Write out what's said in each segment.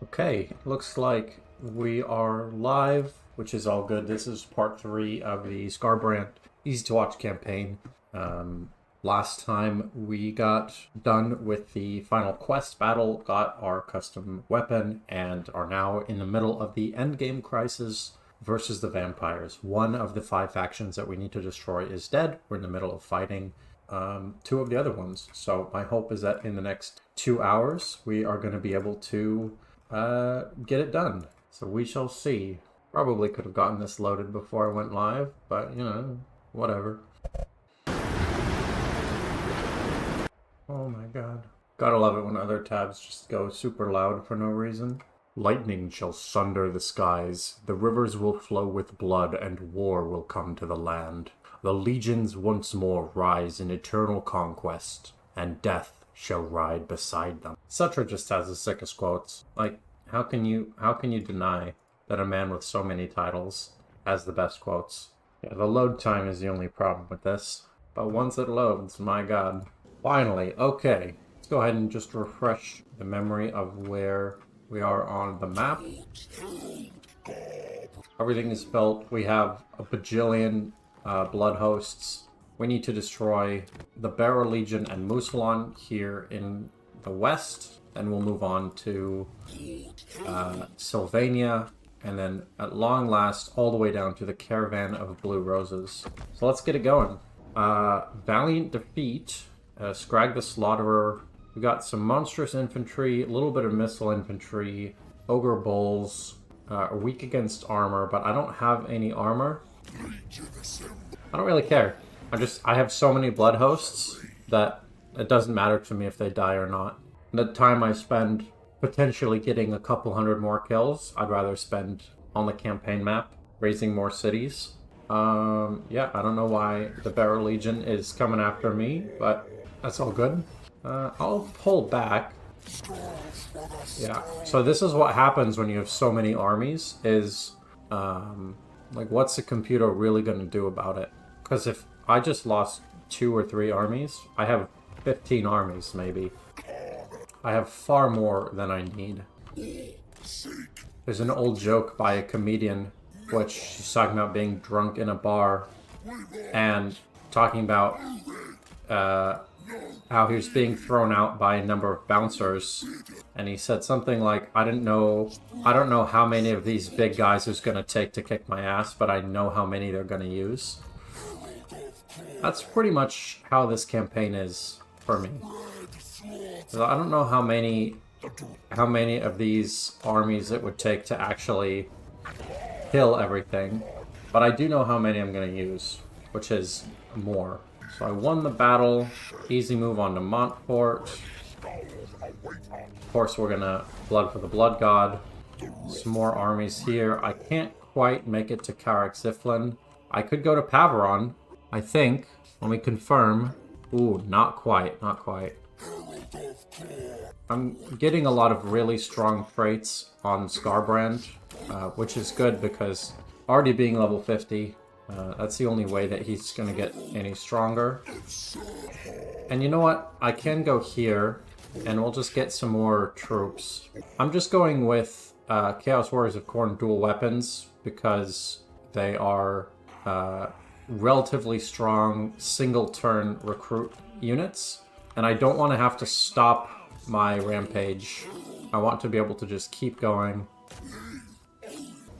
Okay, looks like we are live, which is all good. This is part 3 of the Skarbrand Easy to Watch campaign. Last time we got done with the final quest battle, got our custom weapon, and are now in the middle of the endgame crisis versus the vampires. One of the 5 factions that we need to destroy is dead. We're in the middle of fighting 2 of the other ones. So my hope is that in the next 2 hours, we are going to be able to get it done. So we shall see. Probably could have gotten this loaded before I went live, but you know, whatever. Oh my god. Gotta love it when other tabs just go super loud for no reason. Lightning shall sunder the skies, the rivers will flow with blood, and war will come to the land. The legions once more rise in eternal conquest, and death shall ride beside them. Sutra just has the sickest quotes. Like, how can you deny that a man with so many titles has the best quotes? Yeah, the load time is the only problem with this. But once it loads, my god. Finally, okay. Let's go ahead and just refresh the memory of where we are on the map. Everything is built. We have a bajillion blood hosts. We need to destroy the Bearer Legion and Musalon here in the west. Then we'll move on to Sylvania, and then at long last, all the way down to the Caravan of Blue Roses. So let's get it going. Valiant Defeat, Scrag the Slaughterer. We got some monstrous infantry, a little bit of missile infantry, ogre bulls, are weak against armor, but I don't have any armor. I don't really care. I have so many blood hosts that it doesn't matter to me if they die or not. The time I spend potentially getting a couple hundred more kills, I'd rather spend on the campaign map, raising more cities. Yeah, I don't know why the Bearer Legion is coming after me, but that's all good. I'll pull back. Yeah, so this is what happens when you have so many armies, is, like, what's the computer really going to do about it? Because if I just lost 2 or 3 armies, I have 15 armies, maybe. I have far more than I need. There's an old joke by a comedian, which she's talking about being drunk in a bar, and talking about how he was being thrown out by a number of bouncers, and he said something like, I don't know how many of these big guys it's gonna take to kick my ass, but I know how many they're gonna use. That's pretty much how this campaign is for me. So I don't know how many of these armies it would take to actually kill everything, but I do know how many I'm gonna use, which is more. So I won the battle. Easy move on to Montfort. Of course, we're gonna blood for the Blood God. Some more armies here. I can't quite make it to Karak Ziflin. I could go to Paveron, I think. Let me confirm. Ooh, not quite, not quite. I'm getting a lot of really strong traits on Skarbrand, which is good because already being level 50, that's the only way that he's going to get any stronger. And you know what? I can go here, and we'll just get some more troops. I'm just going with Chaos Warriors of Khorne dual weapons because they are relatively strong single-turn recruit units. And I don't want to have to stop my rampage. I want to be able to just keep going.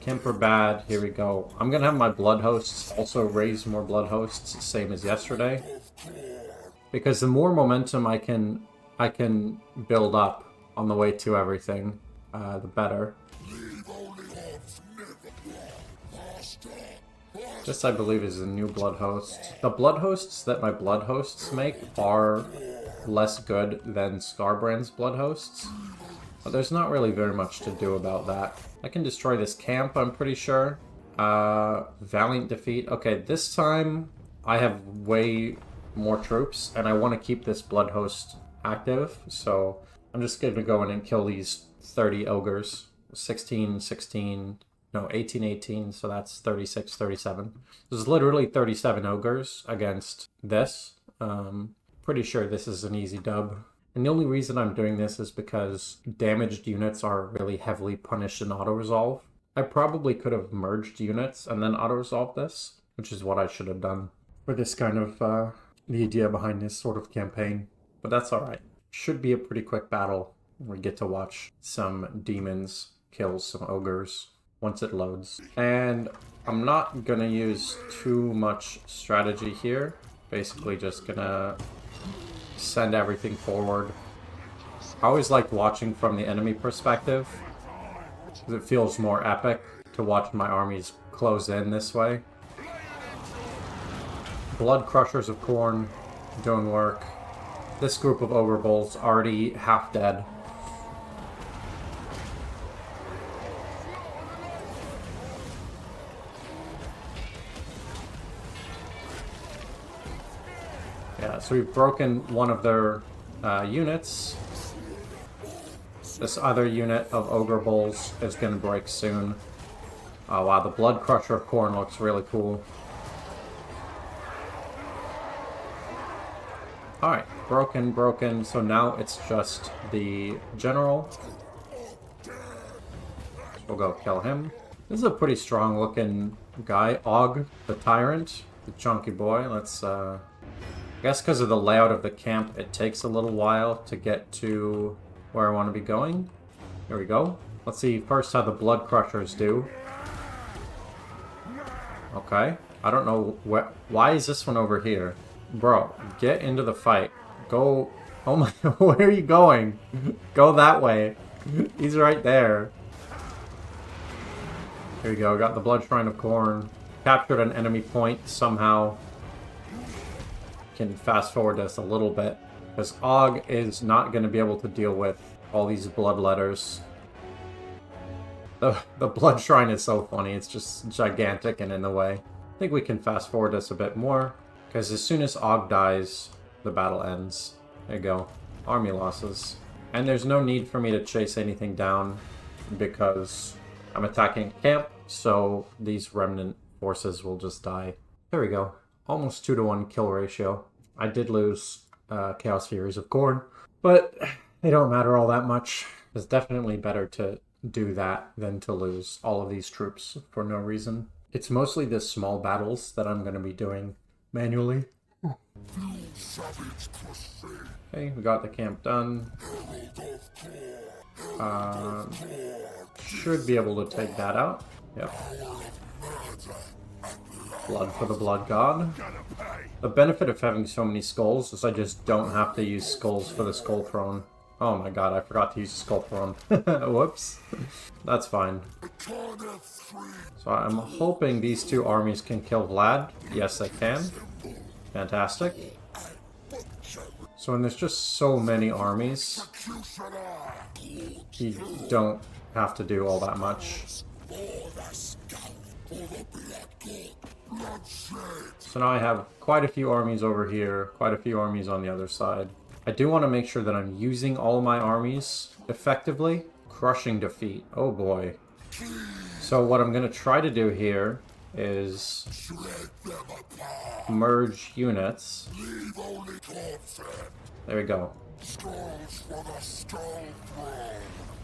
Kemper bad, here we go. I'm gonna have my blood hosts also raise more blood hosts, same as yesterday. Because the more momentum I can build up on the way to everything, the better. This, I believe, is a new blood host. The blood hosts that my blood hosts make are less good than Skarbrand's blood hosts, but there's not really very much to do about that. I can destroy this camp, I'm pretty sure. Valiant Defeat. Okay, this time I have way more troops, and I want to keep this blood host active, so I'm just going to go in and kill these 30 ogres. 16, 16... No, 18, 18, so that's 36, 37. There's literally 37 ogres against this. Pretty sure this is an easy dub. And the only reason I'm doing this is because damaged units are really heavily punished in auto-resolve. I probably could have merged units and then auto-resolved this, which is what I should have done for this kind of, the idea behind this sort of campaign. But that's alright. Should be a pretty quick battle. We get to watch some demons kill some ogres once it loads. And I'm not gonna use too much strategy here. Basically just gonna send everything forward. I always like watching from the enemy perspective, because it feels more epic to watch my armies close in this way. Blood Crushers of Khorne doing work. This group of Ogre Bulls already half dead. Yeah, so we've broken one of their units. This other unit of Ogre Bulls is going to break soon. Oh wow, the Blood Crusher of Khorne looks really cool. Alright, broken, so now it's just the General. We'll go kill him. This is a pretty strong looking guy. Og, the Tyrant, the chunky boy. Let's, I guess because of the layout of the camp, it takes a little while to get to where I want to be going. Here we go. Let's see first how the Blood Crushers do. Okay. I don't know why is this one over here? Bro, get into the fight. Go. Oh my, where are you going? Go that way. He's right there. Here we go. Got the Blood Shrine of Khorne. Captured an enemy point somehow. Can fast forward this a little bit, because Og is not going to be able to deal with all these blood letters. The Blood Shrine is so funny, it's just gigantic and in the way. I think we can fast forward this a bit more, because as soon as Og dies, the battle ends. There you go. Army losses. And there's no need for me to chase anything down, because I'm attacking camp, so these remnant forces will just die. There we go. Almost 2-to-1 kill ratio. I did lose Chaos Furies of Khorne, but they don't matter all that much. It's definitely better to do that than to lose all of these troops for no reason. It's mostly the small battles that I'm going to be doing manually. Okay, we got the camp done. Should be able to take that out. Yep. Blood for the Blood God. The benefit of having so many skulls is I just don't have to use skulls for the Skull Throne. Oh my god, I forgot to use the Skull Throne. Whoops. That's fine. So I'm hoping these two armies can kill Vlad. Yes, they can. Fantastic. So when there's just so many armies, you don't have to do all that much. So now I have quite a few armies over here, quite a few armies on the other side. I do want to make sure that I'm using all my armies effectively. Crushing defeat. Oh boy. So what I'm going to try to do here is merge units. There we go.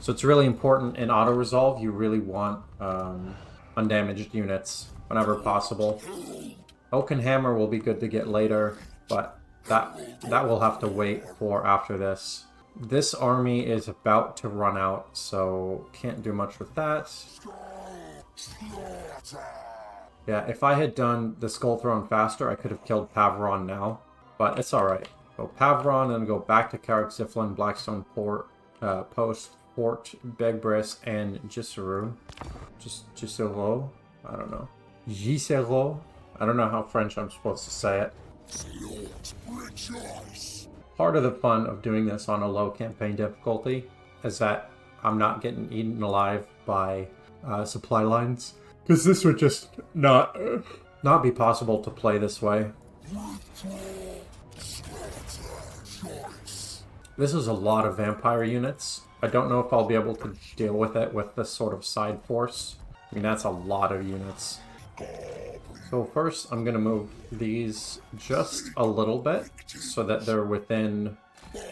So it's really important in auto-resolve, you really want undamaged units whenever possible. Oaken Hammer will be good to get later, but that will have to wait for after this. This army is about to run out, so can't do much with that. Yeah, if I had done the Skull Throne faster, I could have killed Pavron now, but it's alright. Go Pavron, then go back to Carrick Ziflin, Blackstone Port, Post, Fort, Begbris, and Gisseru. Gisero? I don't know. Gisero? I don't know how French I'm supposed to say it. Part of the fun of doing this on a low campaign difficulty is that I'm not getting eaten alive by supply lines. Because this would just not be possible to play this way. This is a lot of vampire units. I don't know if I'll be able to deal with it with this sort of side force. I mean, that's a lot of units. So first, I'm going to move these just a little bit so that they're within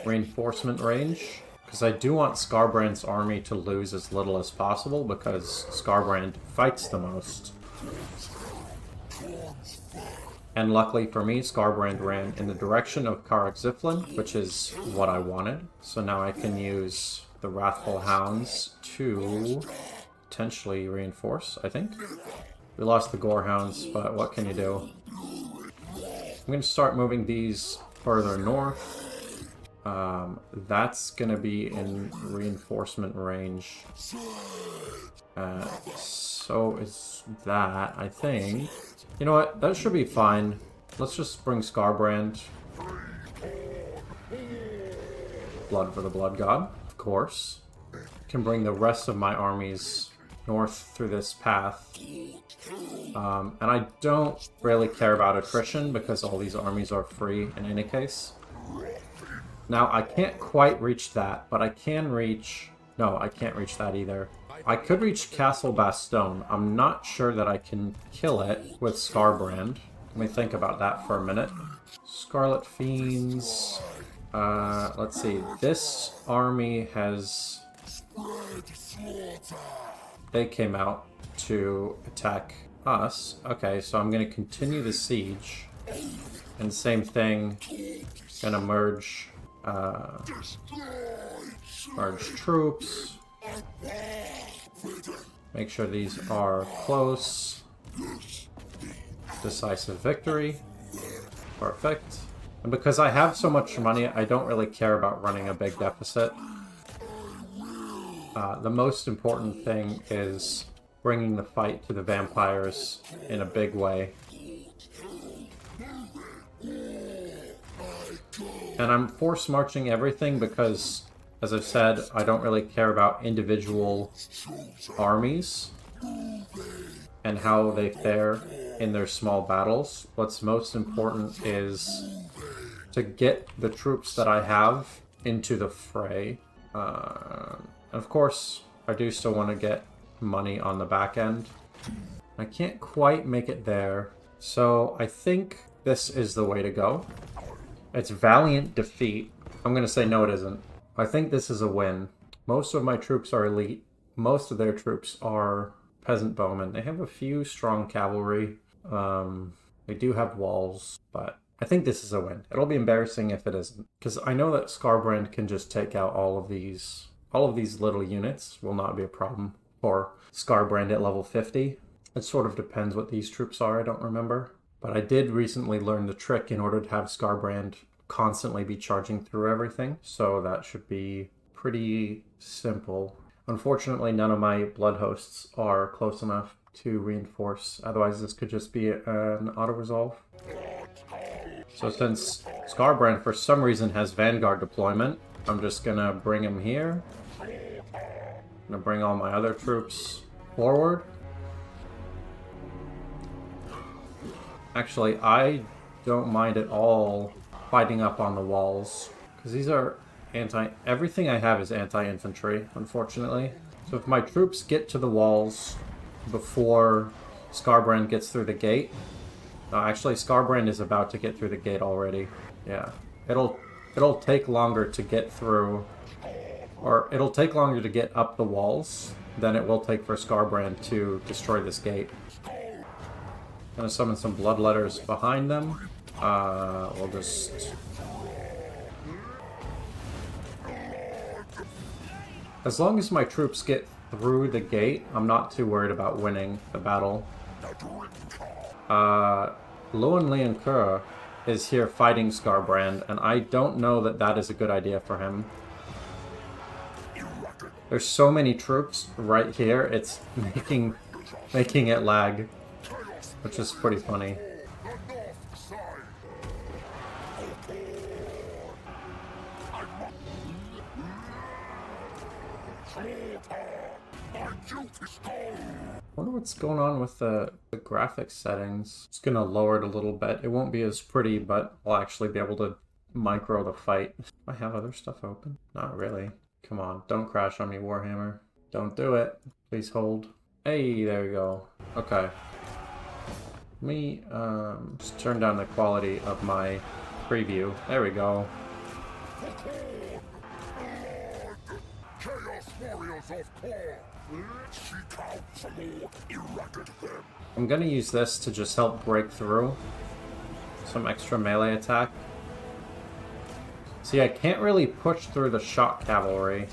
reinforcement range. Because I do want Skarbrand's army to lose as little as possible, because Skarbrand fights the most. And luckily for me, Skarbrand ran in the direction of Karak-Ziflin, which is what I wanted. So now I can use the Wrathful Hounds to potentially reinforce, I think. We lost the Gorehounds, but what can you do? I'm going to start moving these further north. That's going to be in reinforcement range. So is that, I think. You know what? That should be fine. Let's just bring Skarbrand. Blood for the Blood God, of course. Can bring the rest of my armies north through this path. And I don't really care about attrition because all these armies are free in any case. Now, I can't quite reach that, but I can reach... No, I can't reach that either. I could reach Castle Bastogne. I'm not sure that I can kill it with Skarbrand. Let me think about that for a minute. Scarlet Fiends... let's see. This army has... They came out to attack us. Okay, so I'm going to continue the siege. And same thing. Gonna merge... merge troops. Make sure these are close. Decisive victory. Perfect. And because I have so much money, I don't really care about running a big deficit. The most important thing is bringing the fight to the vampires in a big way. And I'm force marching everything because, as I've said, I don't really care about individual armies and how they fare in their small battles. What's most important is to get the troops that I have into the fray. Of course, I do still want to get money on the back end. I can't quite make it there, so I think this is the way to go. It's valiant defeat. I'm going to say no, it isn't. I think this is a win. Most of my troops are elite. Most of their troops are peasant bowmen. They have a few strong cavalry. They do have walls, but I think this is a win. It'll be embarrassing if it isn't, because I know that Skarbrand can just take out all of these little units. Will not be a problem for Skarbrand at level 50. It sort of depends what these troops are. I don't remember. But I did recently learn the trick in order to have Skarbrand constantly be charging through everything, so that should be pretty simple. Unfortunately, none of my blood hosts are close enough to reinforce, otherwise this could just be an auto-resolve. So since Skarbrand for some reason has Vanguard deployment, I'm just gonna bring him here. I'm gonna bring all my other troops forward. Actually, I don't mind at all fighting up on the walls, because these are everything I have is anti-infantry, unfortunately. So if my troops get to the walls before Skarbrand gets through the gate... actually, Skarbrand is about to get through the gate already. Yeah. It'll take longer to get through... Or it'll take longer to get up the walls than it will take for Skarbrand to destroy this gate. I'm gonna summon some bloodletters behind them. We'll just... As long as my troops get through the gate, I'm not too worried about winning the battle. Loan Leoncoeur is here fighting Skarbrand, and I don't know that that is a good idea for him. There's so many troops right here, it's making it lag. Which is pretty funny. I wonder what's going on with the graphics settings. It's gonna lower it a little bit. It won't be as pretty, but I'll actually be able to micro the fight. I have other stuff open? Not really. Come on, don't crash on me, Warhammer. Don't do it. Please hold. Hey, there we go. Okay. Let me just turn down the quality of my preview. There we go. Chaos warriors of Khorne! Seek out the Lord, eradicate them! I'm gonna use this to just help break through. Some extra melee attack. See, I can't really push through the shock cavalry.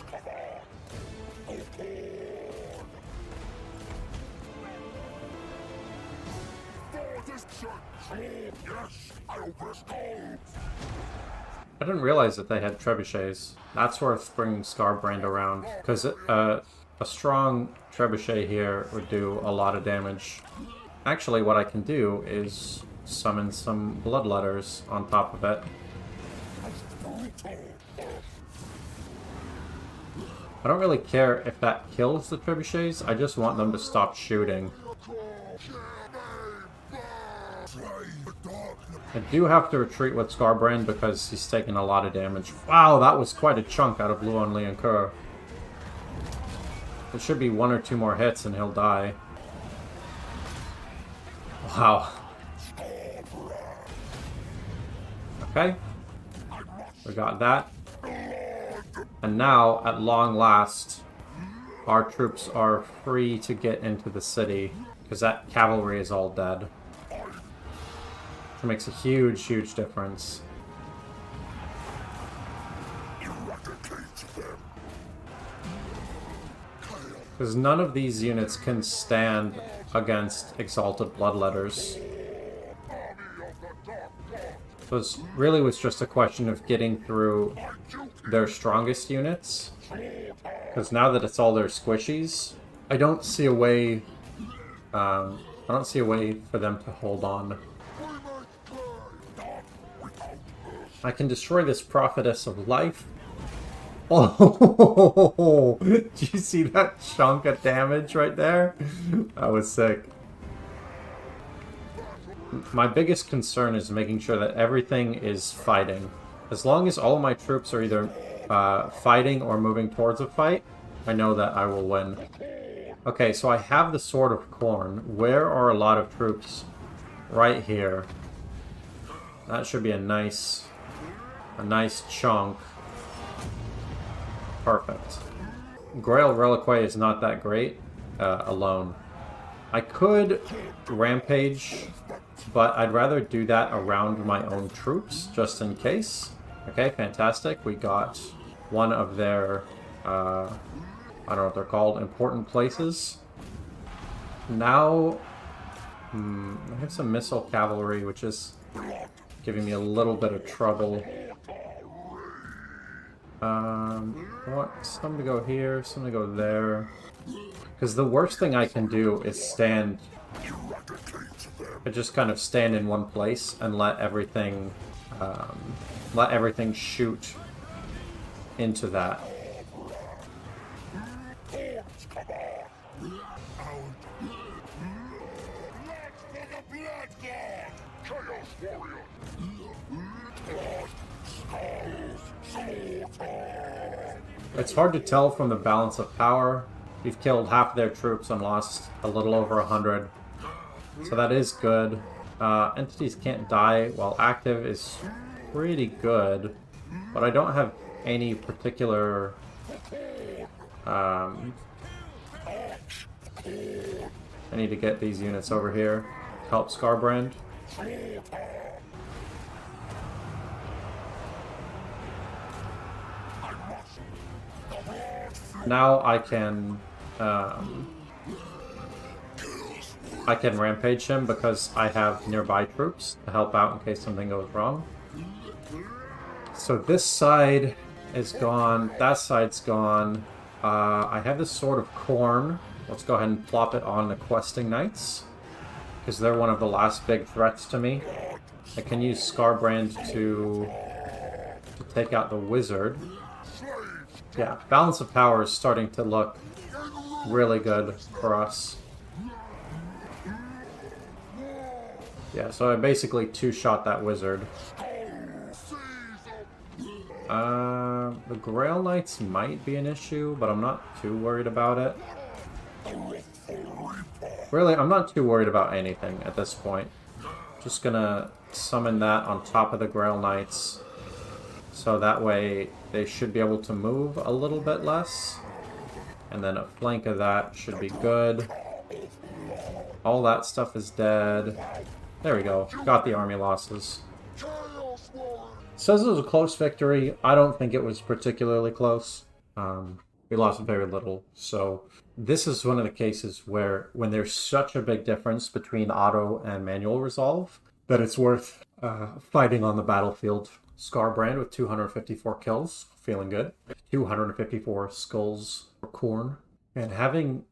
I didn't realize that they had trebuchets. That's worth bringing Skarbrand around, because a strong trebuchet here would do a lot of damage. Actually, what I can do is summon some bloodletters on top of it. I don't really care if that kills the trebuchets, I just want them to stop shooting. I do have to retreat with Skarbrand because he's taking a lot of damage. Wow, that was quite a chunk out of Luon Liancourt. It should be 1 or 2 more hits and he'll die. Wow. Okay. We got that. And now, at long last, our troops are free to get into the city, because that cavalry is all dead. It makes a huge, huge difference. Because none of these units can stand against Exalted Bloodletters. So it really was just a question of getting through their strongest units. Because now that it's all their squishies, I don't see a way. I don't see a way for them to hold on. I can destroy this Prophetess of Life. Oh, did you see that chunk of damage right there? That was sick. My biggest concern is making sure that everything is fighting. As long as all of my troops are either fighting or moving towards a fight, I know that I will win. Okay, so I have the Sword of Khorne. Where are a lot of troops? Right here. That should be a nice chunk. Perfect. Grail Reliquae is not that great alone. I could rampage, but I'd rather do that around my own troops, just in case. Okay, fantastic. We got one of their, I don't know what they're called, important places. Now, I have some missile cavalry, which is giving me a little bit of trouble. I want some to go here, some to go there. Because the worst thing I can do is stand... I just kind of stand in one place and let everything shoot into that. It's hard to tell from the balance of power. We've killed half their troops and lost a little over 100. So that is good. Entities can't die while active is pretty good. But I don't have any particular... I need to get these units over here. Help Skarbrand. Now I can rampage him because I have nearby troops to help out in case something goes wrong. So this side is gone, that side's gone. I have this Sword of Khorne. Let's go ahead and plop it on the Questing Knights, because they're one of the last big threats to me. I can use Skarbrand to take out the Wizard. Yeah, balance of power is starting to look really good for us. Yeah, so I basically two-shot that Wizard. The Grail Knights might be an issue, but I'm not too worried about it. Really, I'm not too worried about anything at this point. Just gonna summon that on top of the Grail Knights. So that way they should be able to move a little bit less. And then a flank of that should be good. All that stuff is dead. There we go. Got the army losses. Says it was a close victory. I don't think it was particularly close. We lost very little. So this is one of the cases where when there's such a big difference between auto and manual resolve, that it's worth fighting on the battlefield. Skarbrand with 254 kills, feeling good. 254 skulls for Khorne. And having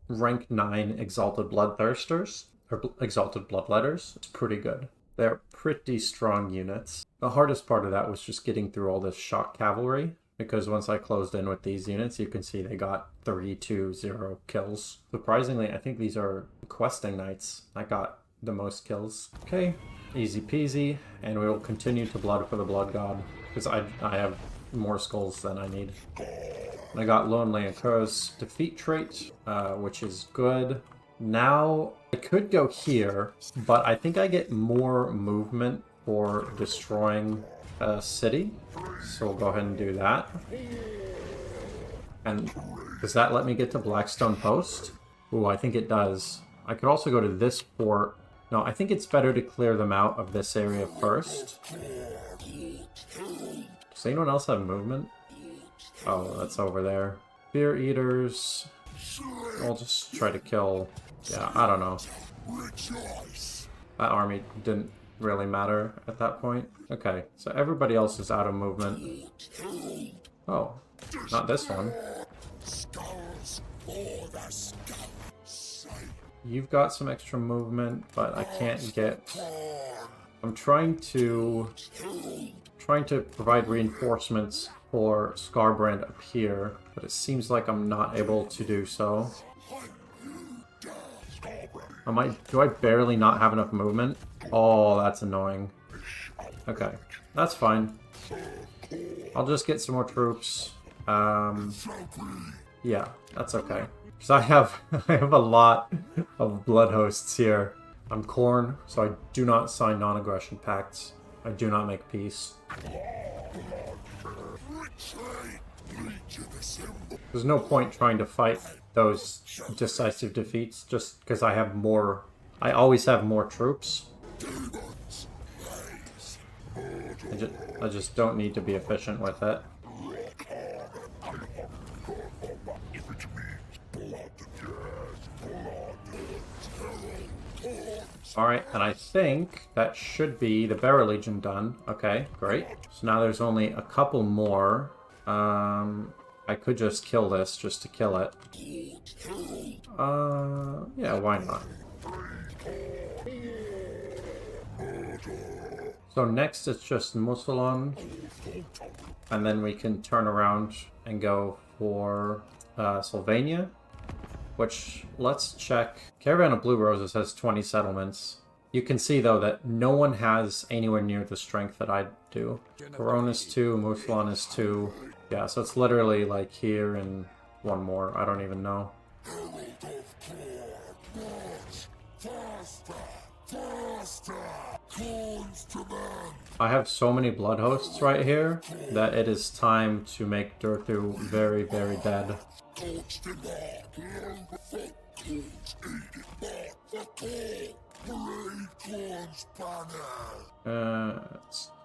rank 9 Exalted Bloodthirsters, or Exalted Bloodletters, is pretty good. They're pretty strong units. The hardest part of that was just getting through all this shock cavalry, because once I closed in with these units, you can see they got 3-2-0 kills. Surprisingly, I think these are questing knights. I got the most kills. Okay, easy peasy, and we will continue to blood for the blood god, because I have more skulls than I need. And I got Lonely Incur's defeat trait, which is good. Now, I could go here, but I think I get more movement for destroying a city. So we'll go ahead and do that. And does that let me get to Blackstone Post? Ooh, I think it does. I could also go to this fort. No, I think it's better to clear them out of this area first. Does anyone else have movement? Oh, that's over there. Fear Eaters. I'll just try to kill... Yeah, I don't know. That army didn't really matter at that point. Okay, so everybody else is out of movement. Oh, not this one. You've got some extra movement, but I can't get... I'm trying to provide reinforcements for Skarbrand up here, but it seems like I'm not able to do so. Do I barely not have enough movement? Oh, that's annoying. Okay, that's fine. I'll just get some more troops. Yeah, that's okay. Because I have a lot of blood hosts here. I'm Khorne, so I do not sign non-aggression pacts. I do not make peace. There's no point trying to fight those decisive defeats just because I have more... I always have more troops. I just don't need to be efficient with it. Alright, and I think that should be the Bearer Legion done. Okay, great. So now there's only a couple more. I could just kill this just to kill it. Yeah, why not? So next it's just Musalon, and then we can turn around and go for Sylvania, which, let's check. Caravan of Blue Roses has 20 settlements. You can see, though, that no one has anywhere near the strength that I do. Khorne is 2, Musalon is 2. Yeah, so it's literally like here and one more. I don't even know. I have so many blood hosts right here that it is time to make Durthu very, very dead. It's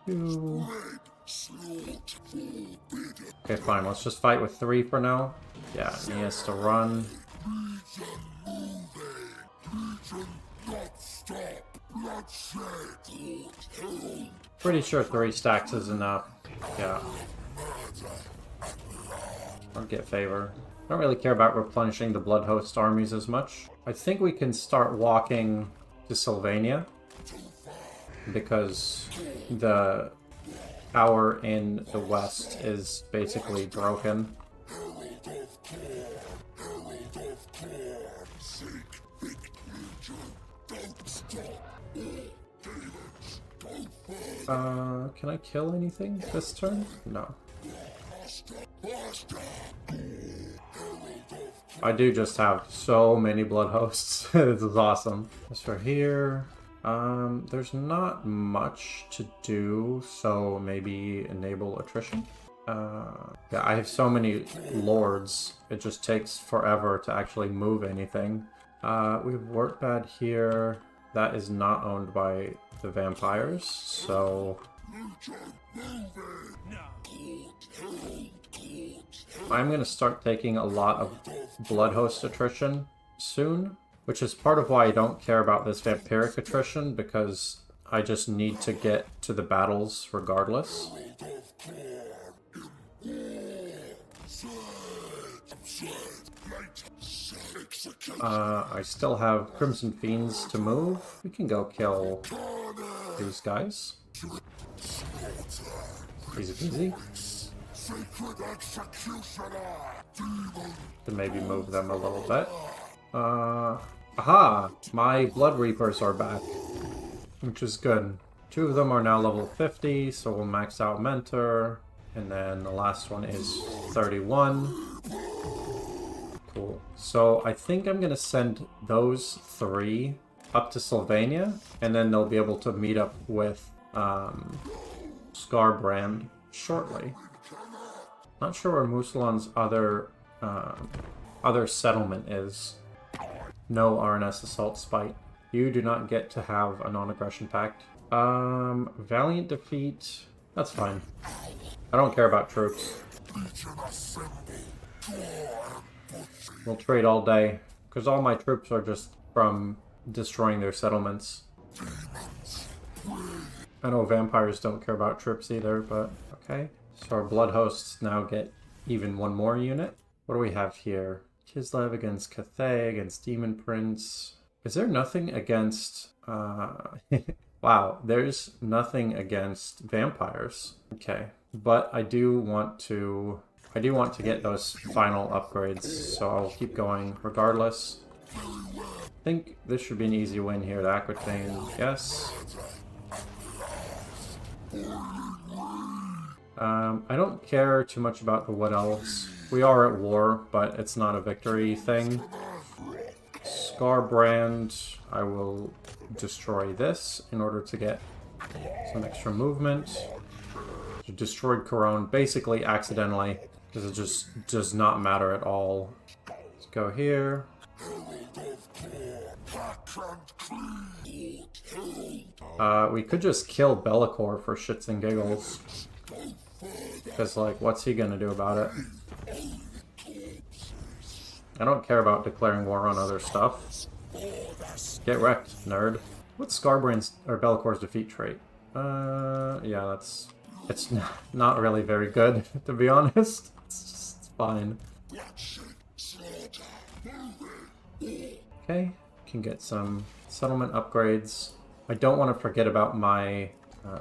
2. Okay, fine. Let's just fight with 3 for now. Yeah, he has to run. Pretty sure 3 stacks is enough. Yeah. I'll get favor. I don't really care about replenishing the Blood Host armies as much. I think we can start walking to Sylvania, because the tower in the west is basically broken. Can I kill anything this turn? No. I do just have so many blood hosts. This is awesome. As for here, There's not much to do, so maybe enable attrition. Yeah, I have so many lords, it just takes forever to actually move anything. We have Wartbad here. That is not owned by the vampires, so... I'm going to start taking a lot of Bloodhost attrition soon, which is part of why I don't care about this vampiric attrition, because I just need to get to the battles regardless. I still have Crimson Fiends to move. We can go kill these guys. Easy peasy. To maybe move them a little bit. Aha! My Blood Reapers are back, which is good. 2 of them are now level 50, so we'll max out Mentor. And then the last one is 31. Cool. So I think I'm going to send those 3 up to Sylvania, and then they'll be able to meet up with Skarbrand shortly. Not sure where Musalan's other settlement is. No RNS Assault Spite. You do not get to have a non-aggression pact. Valiant Defeat. That's fine. I don't care about troops. We'll trade all day, because all my troops are just from destroying their settlements. I know vampires don't care about troops either, but okay. So our blood hosts now get even 1 more unit. What do we have here? Kislev against Cathay, against Demon Prince. Is there nothing against... Wow, there's nothing against vampires. Okay, but I do want to get those final upgrades, so I'll keep going regardless. I think this should be an easy win here to Aquitaine. Yes. I don't care too much about the Wood Elves. We are at war, but it's not a victory thing. Skarbrand, I will destroy this in order to get some extra movement. You destroyed Khorne basically accidentally, because it just does not matter at all. Let's go here. We could just kill Bellicor for shits and giggles. Because, like, what's he gonna do about it? I don't care about declaring war on other stuff. Get wrecked, nerd. What's Skarbrand's or Bellicor's defeat trait? Yeah, it's not really very good, to be honest. It's fine. Okay, can get some settlement upgrades. I don't want to forget about my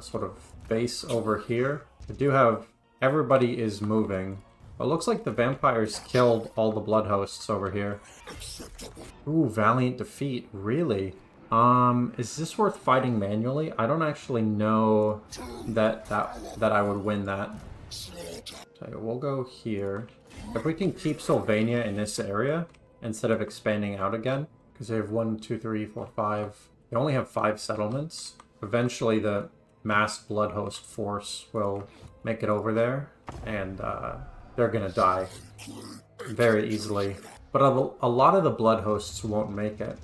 sort of base over here. I do have... Everybody is moving. It looks like the vampires killed all the blood hosts over here. Ooh, Valiant Defeat. Really? Is this worth fighting manually? I don't actually know that I would win that. So we'll go here. If we can keep Sylvania in this area instead of expanding out again, because they have 1, 2, 3, 4, 5. They only have 5 settlements. Eventually the mass blood host force will make it over there, and they're gonna die very easily. But a lot of the blood hosts won't make it.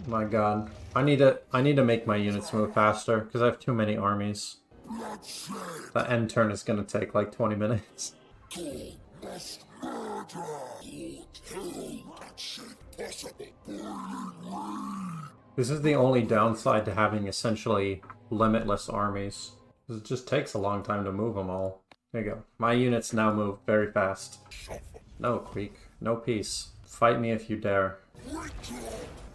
My god. I need to make my units move faster, because I have too many armies. The end turn is gonna take like 20 minutes. This is the only downside to having essentially limitless armies. It just takes a long time to move them all. There you go. My units now move very fast. No, Creek. No peace. Fight me if you dare.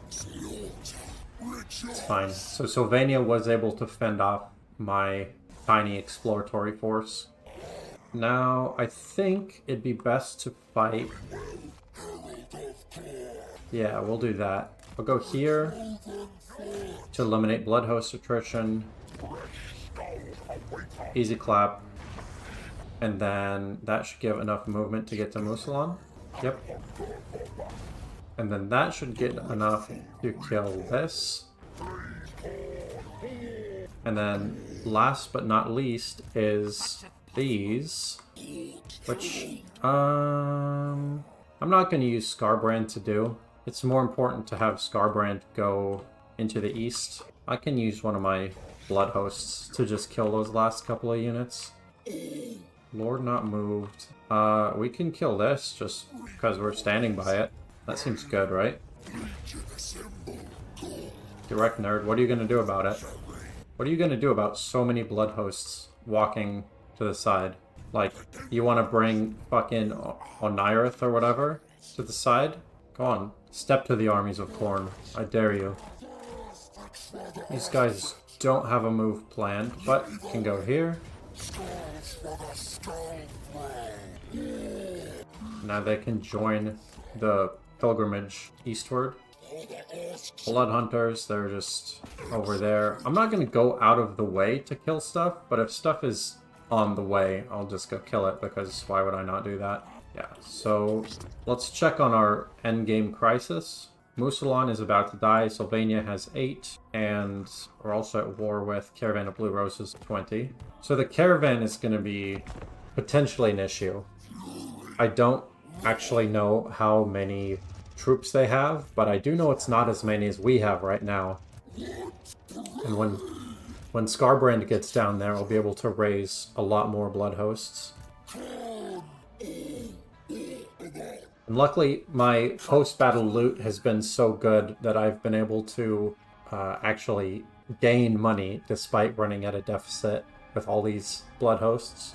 It's fine. So Sylvania was able to fend off my tiny exploratory force. Now, I think it'd be best to fight... Yeah, we'll do that. We'll go here to eliminate blood host attrition. Easy clap. And then that should give enough movement to get to Musalan. Yep. And then that should get enough to kill this. And then last but not least is these, which I'm not going to use Skarbrand to do. It's more important to have Skarbrand go into the east. I can use one of my blood hosts to just kill those last couple of units. Lord not moved. We can kill this just because we're standing by it. That seems good, right? Direct nerd, what are you going to do about it? What are you going to do about so many blood hosts walking to the side? Like, you want to bring fucking Onirith or whatever to the side? Go on, step to the armies of Khorne. I dare you. These guys don't have a move planned, but can go here. Now they can join the pilgrimage eastward. Blood hunters, they're just over there. I'm not going to go out of the way to kill stuff, but if stuff is on the way, I'll just go kill it, because why would I not do that? Yeah, so let's check on our endgame crisis. Musalon is about to die, Sylvania has 8, and we're also at war with Caravan of Blue Roses 20. So the caravan is going to be potentially an issue. I don't actually know how many troops they have, but I do know it's not as many as we have right now. And when Skarbrand gets down there, I'll be able to raise a lot more blood hosts. And luckily, my post-battle loot has been so good that I've been able to actually gain money despite running at a deficit with all these blood hosts.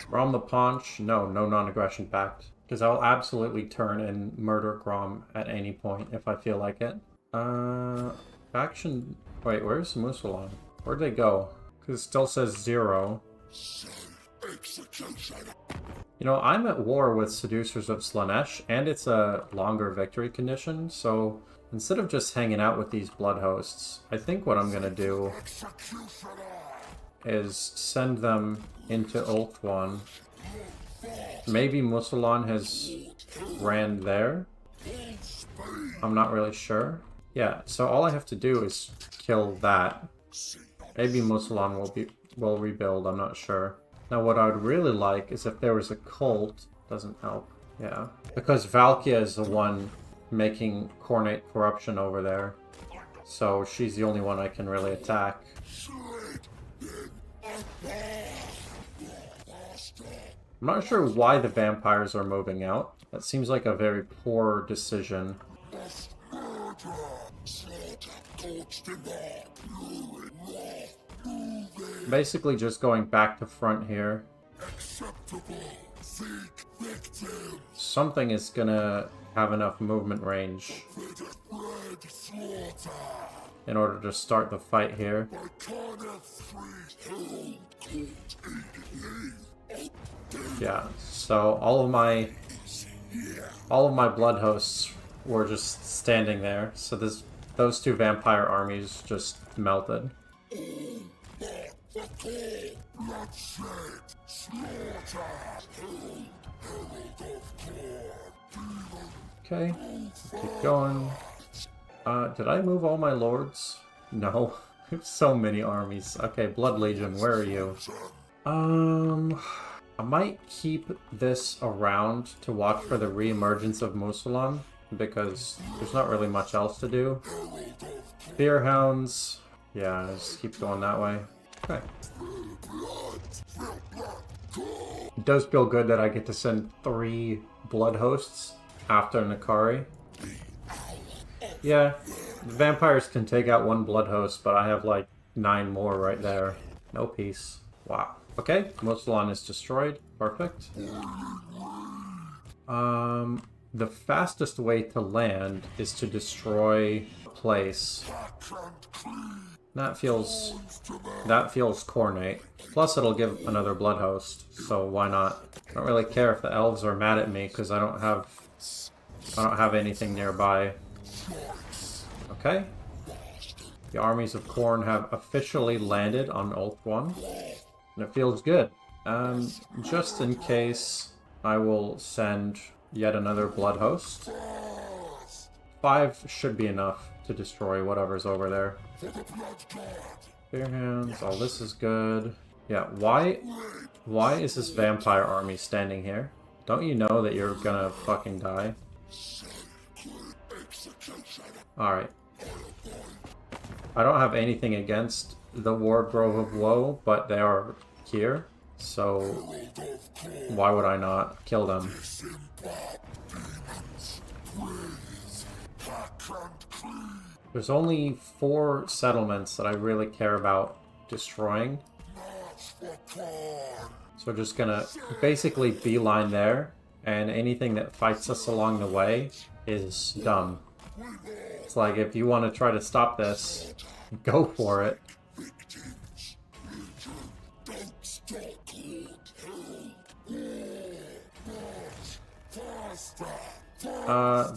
Grom the Paunch, no non-aggression pact. Because I'll absolutely turn and murder Grom at any point if I feel like it. Faction... Wait, where's Musalon? Where'd they go? Because it still says 0. You know, I'm at war with Seducers of Slaanesh, and it's a longer victory condition, so instead of just hanging out with these blood hosts, I think what I'm gonna do is send them into Ulthuan. Maybe Musalon has ran there. I'm not really sure. Yeah, so all I have to do is kill that. Maybe Musalon will rebuild, I'm not sure. Now what I would really like is if there was a cult. Doesn't help. Yeah. Because Valkia is the one making Khornate corruption over there. So she's the only one I can really attack. I'm not sure why the vampires are moving out. That seems like a very poor decision. Basically just going back to front here. Something is gonna have enough movement range in order to start the fight here. Yeah, so all of my blood hosts were just standing there. So those two vampire armies just melted. Okay, keep going. Did I move all my lords? No. So many armies. Okay, Blood Legion, where are you? I might keep this around to watch for the re-emergence of Musalon, because there's not really much else to do. Spearhounds. Yeah, just keep going that way. Okay. It does feel good that I get to send 3 blood hosts after Nakari. Yeah, the vampires can take out 1 blood host, but I have like 9 more right there. No peace. Wow. Okay, Musalon is destroyed. Perfect. The fastest way to land is to destroy a place. That feels Khornate. Plus it'll give another blood host, so why not? I don't really care if the elves are mad at me because I don't have anything nearby. Okay. The armies of Khorne have officially landed on Ulthuan. And it feels good. Just in case, I will send yet another blood host. 5 should be enough to destroy whatever's over there. Spear hands. Oh, this is good. Yeah, why is this vampire army standing here? Don't you know that you're gonna fucking die? Alright. I don't have anything against the Wardgrove of Woe, but they are here, so why would I not kill them? There's only 4 settlements that I really care about destroying. So we're just gonna basically beeline there, and anything that fights us along the way is dumb. It's like, if you want to try to stop this, go for it.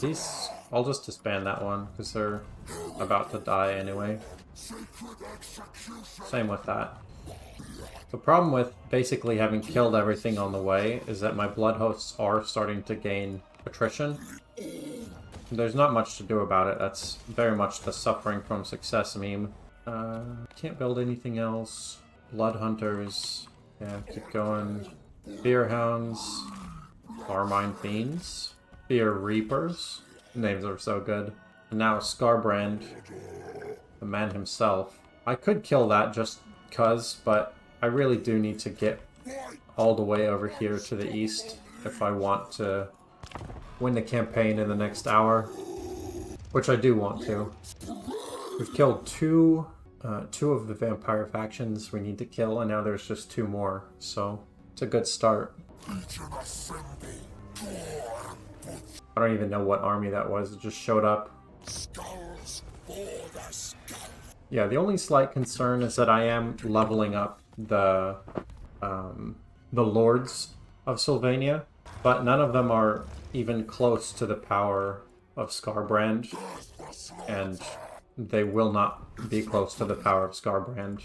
These... I'll just disband that one, because they're about to die anyway. Same with that. The problem with basically having killed everything on the way is that my blood hosts are starting to gain attrition. There's not much to do about it. That's very much the suffering from success meme. Can't build anything else. Blood hunters. Yeah, keep going. Fear hounds. Carmine fiends. Fear reapers. Names are so good. And now Skarbrand, the man himself. I could kill that just cuz, but I really do need to get all the way over here to the east if I want to win the campaign in the next hour, which I do want to. We've killed two of the vampire factions we need to kill, and now there's just 2 more, so it's a good start. I don't even know what army that was, it just showed up. Yeah, the only slight concern is that I am leveling up the lords of Sylvania, but none of them are even close to the power of Skarbrand, and they will not be close to the power of Skarbrand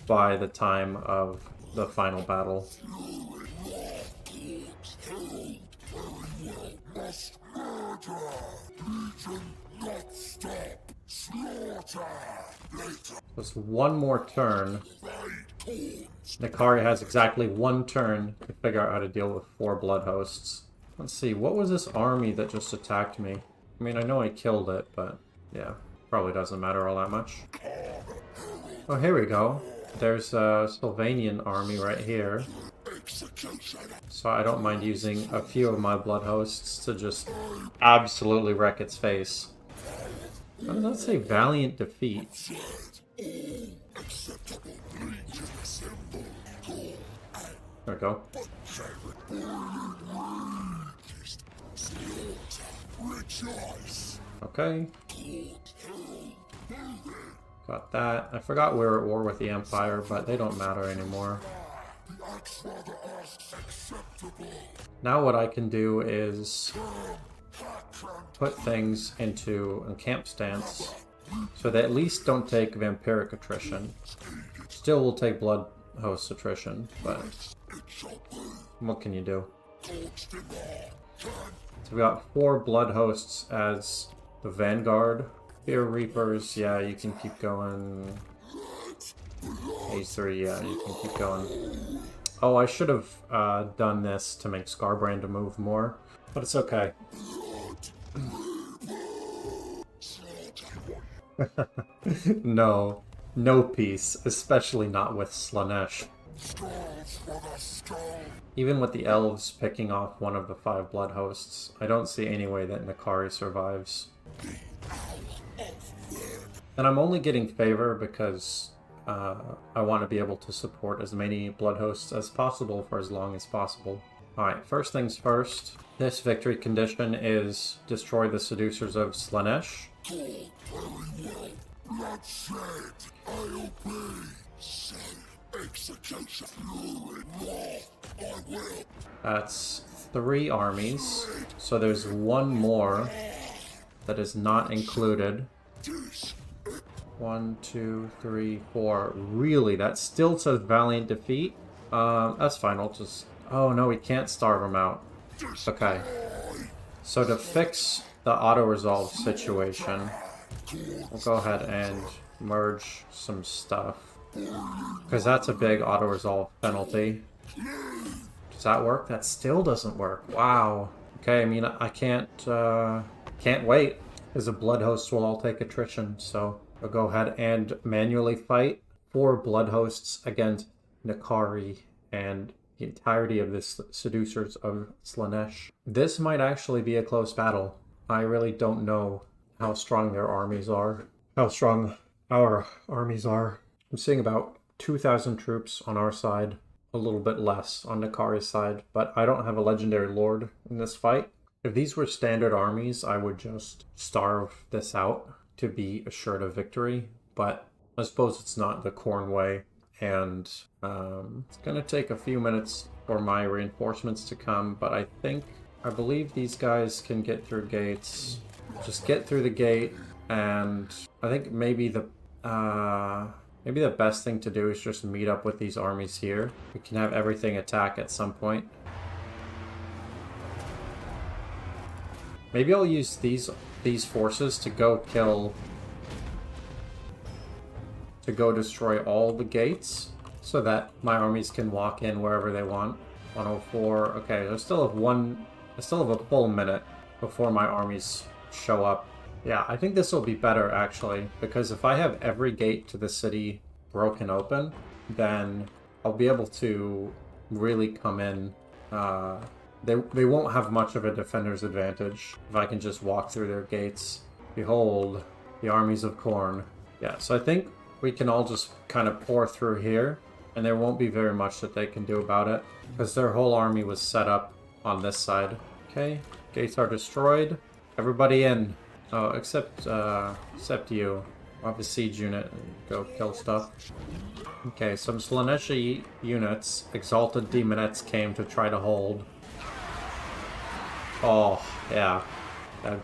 by the time of the final battle. Just one more turn. Nikari has exactly 1 turn to figure out how to deal with 4 blood hosts. Let's see, what was this army that just attacked me? I mean, I know I killed it, but yeah, probably doesn't matter all that much. Oh, here we go. There's a Sylvanian army right here. So I don't mind using a few of my blood hosts to just absolutely wreck its face. How does that say valiant defeat? There we go. Okay. Got that. I forgot we were at war with the Empire, but they don't matter anymore. Now what I can do is put things into a camp stance so they at least don't take vampiric attrition. Still will take blood host attrition, but what can you do? So we got 4 blood hosts as the vanguard. Fear reapers, yeah, you can keep going. A3, yeah, you can keep going. Oh, I should have done this to make Skarbrand to move more, but it's okay. No peace, especially not with Slaanesh. Even with the elves picking off one of the 5 blood hosts, I don't see any way that Nikari survives. And I'm only getting favor because I want to be able to support as many blood hosts as possible for as long as possible. Alright, first things first. This victory condition is destroy the seducers of Slaanesh. That's 3 armies, so there's 1 more that is not included. 1, 2, 3, 4. Really, that still says valiant defeat? That's fine, I'll just... Oh no, we can't starve them out. Okay. So to fix the auto-resolve situation. We'll go ahead and merge some stuff. Because that's a big auto-resolve penalty. Does that work? That still doesn't work. Wow. Okay, I mean, I can't wait. Because the blood hosts will all take attrition, so I'll go ahead and manually fight 4 blood hosts against Nakari and the entirety of the Seducers of Slaanesh. This might actually be a close battle. I really don't know how strong their armies are. How strong our armies are. I'm seeing about 2,000 troops on our side, a little bit less on Nakari's side, but I don't have a legendary lord in this fight. If these were standard armies, I would just starve this out to be assured of victory, but I suppose it's not the Khorne way, and it's going to take a few minutes for my reinforcements to come, but I believe these guys can get through gates. Just get through the gate, and I think maybe the best thing to do is just meet up with these armies here. We can have everything attack at some point. Maybe I'll use these forces to go destroy all the gates so that my armies can walk in wherever they want. 104. Okay, I still have a full minute before my armies show up. Yeah, I think this will be better actually, because if I have every gate to the city broken open, then I'll be able to really come in. They won't have much of a defender's advantage if I can just walk through their gates. Behold, the armies of Khorne. Yeah, so I think we can all just kind of pour through here, and there won't be very much that they can do about it, because their whole army was set up on this side. Okay, gates are destroyed. Everybody in. Oh, except you. I'll have a siege unit and go kill stuff. Okay, some Slaaneshi units, Exalted Demonettes, came to try to hold. Oh, yeah.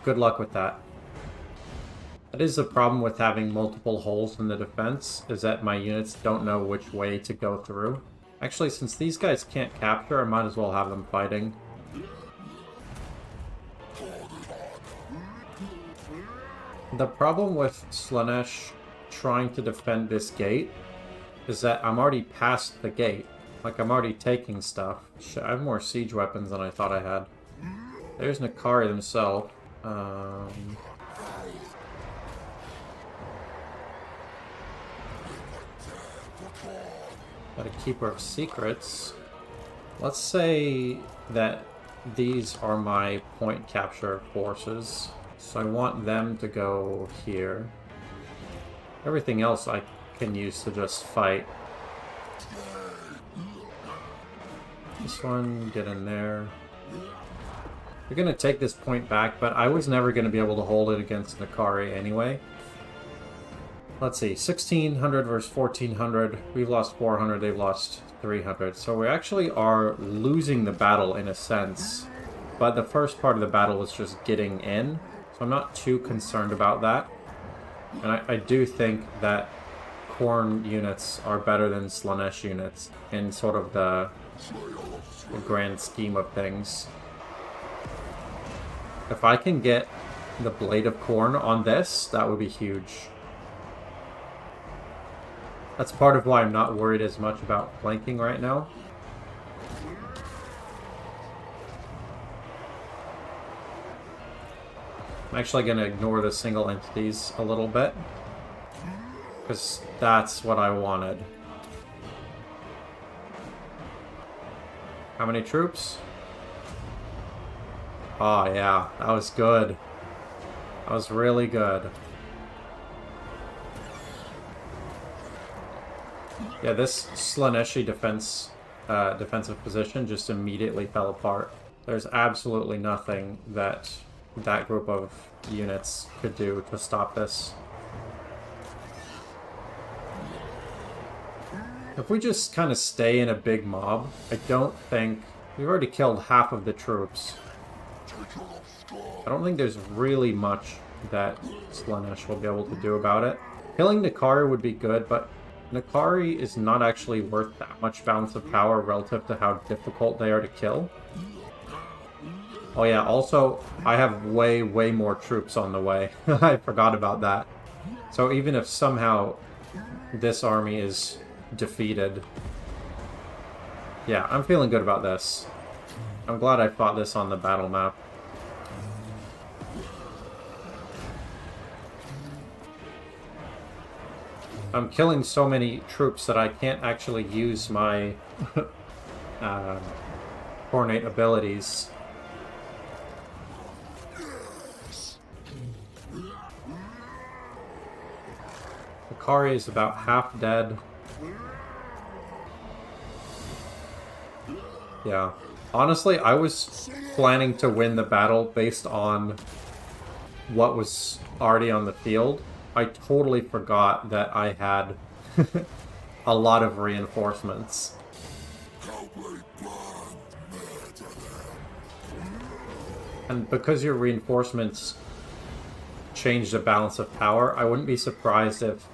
Good luck with that. That is the problem with having multiple holes in the defense, is that my units don't know which way to go through. Actually, since these guys can't capture, I might as well have them fighting. The problem with Slaanesh trying to defend this gate is that I'm already past the gate. Like, I'm already taking stuff. Shit, I have more siege weapons than I thought I had. There's Nakari himself. Gotta Keeper of Secrets. Let's say that these are my point capture forces. So I want them to go here. Everything else I can use to just fight. This one, get in there. We're going to take this point back, but I was never going to be able to hold it against Nakari anyway. Let's see, 1,600 versus 1,400. We've lost 400, they've lost 300. So we actually are losing the battle in a sense. But the first part of the battle was just getting in. So I'm not too concerned about that. And I do think that Khorne units are better than Slaanesh units in sort of the grand scheme of things. If I can get the Blade of Khorne on this, that would be huge. That's part of why I'm not worried as much about flanking right now. I'm actually going to ignore the single entities a little bit, because that's what I wanted. How many troops? Oh yeah, that was good. That was really good. Yeah, this Slaaneshi defensive position just immediately fell apart. There's absolutely nothing that that group of units could do to stop this. If we just kind of stay in a big mob, I don't think... We've already killed half of the troops. I don't think there's really much that Slaanesh will be able to do about it. Killing Nakari would be good, but Nakari is not actually worth that much balance of power relative to how difficult they are to kill. Oh yeah, also, I have way, way more troops on the way. I forgot about that. So even if somehow this army is defeated... Yeah, I'm feeling good about this. I'm glad I fought this on the battle map. I'm killing so many troops that I can't actually use my Khorne abilities. Akari is about half dead. Yeah. Honestly, I was planning to win the battle based on what was already on the field. I totally forgot that I had a lot of reinforcements. And because your reinforcements change the balance of power, I wouldn't be surprised if...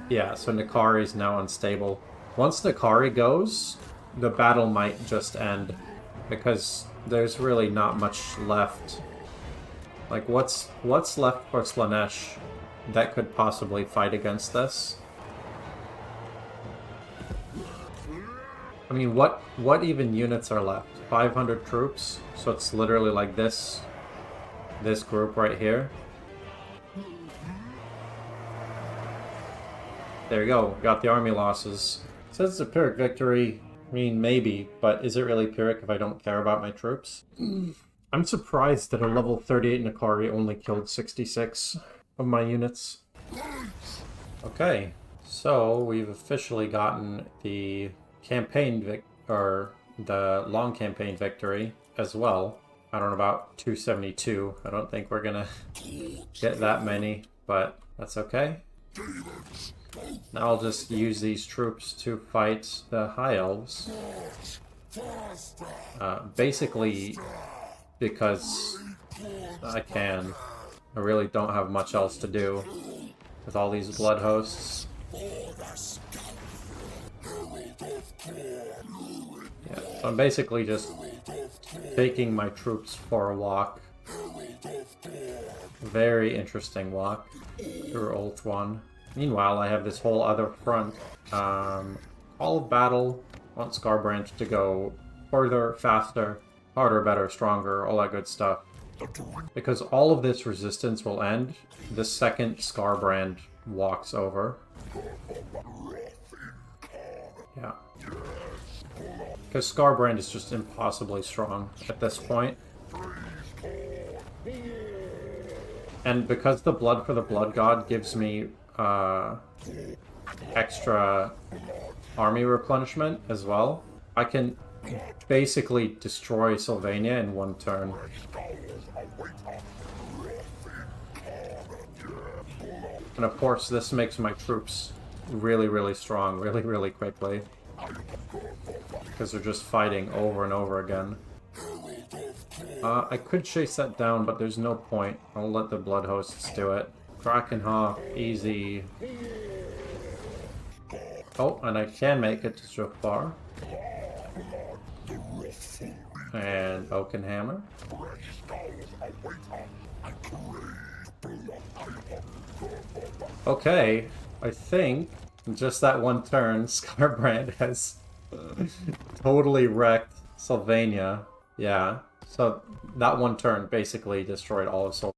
Yeah, so Nakari is now unstable. Once Nakari goes, the battle might just end. Because there's really not much left. Like, what's left for Slaanesh that could possibly fight against this? I mean, what even units are left? 500 troops? So it's literally like this group right here. There you go, got the army losses. It says it's a Pyrrhic victory. I mean, maybe, but is it really Pyrrhic if I don't care about my troops? I'm surprised that a level 38 Nakari only killed 66 of my units. Okay, so we've officially gotten the campaign or the long campaign victory as well. I don't know about 272. I don't think we're gonna get that many, but that's okay. Now I'll just use these troops to fight the High Elves. Basically, because I can. I really don't have much else to do with all these blood hosts. Yeah, so I'm basically just taking my troops for a walk. Very interesting walk through Ulthuan. Meanwhile, I have this whole other front. All of battle. I want Skarbrand to go further, faster, harder, better, stronger, all that good stuff. Because all of this resistance will end the second Skarbrand walks over. Yeah. Because Skarbrand is just impossibly strong at this point. And because the Blood for the Blood God gives me extra army replenishment as well, I can basically destroy Sylvania in one turn. And of course, this makes my troops really, really strong, really, really quickly. Because they're just fighting over and over again. I could chase that down, but there's no point. I'll let the Blood Hosts do it. Krakenhof, easy. Oh, and I can make it to Jafar. And Oakenhammer. Okay, I think just that one turn, Skarbrand has totally wrecked Sylvania. Yeah, so that one turn basically destroyed all of Sylvania.